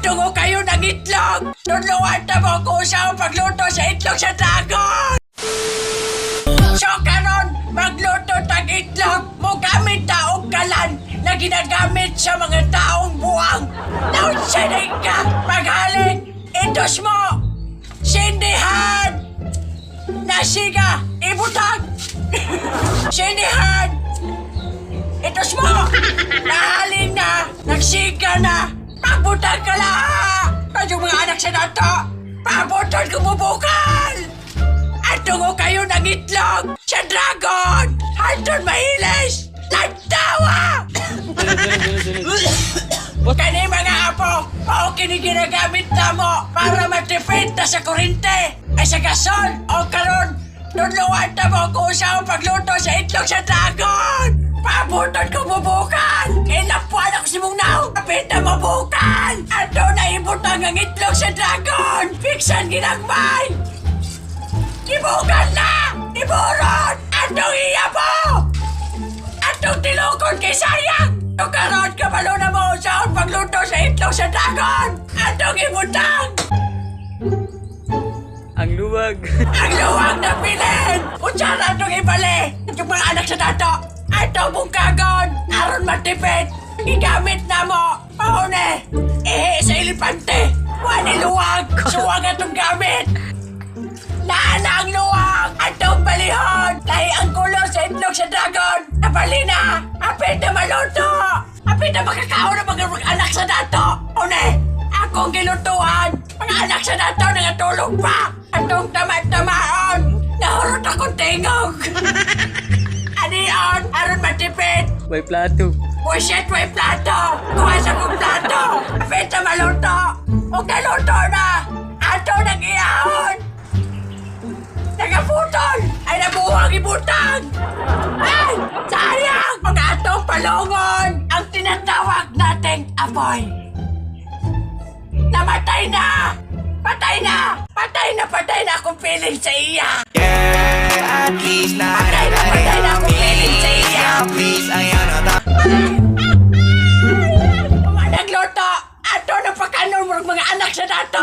Tungo kayo ng itlog! Tunluan na mo kung saan pagluto sa itlog sa dragon! So karon, magluto ng itlog mo gamit na og kalan na ginagamit sa mga taong buwang. Naunsanay ka, maghalin, itos mo, sindihan, nasiga, ibutang, sindihan, itos mo, nahalin na, nagsiga na, pagbutang ka lang, yung mga anak sa nato, pagbutang kumubukal. At tungo kayo ng itlog sa dragon! Hantun mahilis! Lantawa! Kani mga apo, o kiniginagamit na mo para matipid na sa kurinte ay sa gasol o karon nunluan na mo kung saan pagluto sa itlog sa dragon! Pabuton ko bubukan! Ilapuan ako si Mungnaw! Kapit na mabukan! Ato na ibutang ang itlog sa dragon! Fiksan ginagmay! Ibukan na! Iburot! Atong iya mo! Atong tilukon kay sayang! Tukarot ka malo na mo saan pagluto sa itlog sa dragon! Atong ibutang! Ang luwag. Ang luwag na pilin! Kutsara atong ibali! Yung mga anak sa dato! Atong bungkagon! Aron matipid! Igamit na mo! Paune! Sa elepante! Wani luwag! Suwag atong gamit! Naana ang luwag! Atong balihon! Lahi ang kulo sa itlog sa dragon! Napali na! Apit na maluto! Apit na makakaon ng mga anak sa dato! Une! Akong gilutuan! Mga anak sa dato nangatulog pa! Atong tamad-tamaon! Nahurot akong tingog! Anion! Aron matipid! May plato. Bullshit! May plato! Kuha sa kong plato! Apit na maluto! Huwag naluto na! Ato nang iahon! Nagaputol! Ay nabuhang ibutang! Ay! Sayang! Mga atong palungon! Ang tinatawag nating apoy! Namatay na! Patay na! Patay na! Patay na akong feeling sa iya! Yeah, at least na Patay na akong feeling sa iya! Please, ayaw na Mga nagluto! Ato na pagkanon mga anak sa dato!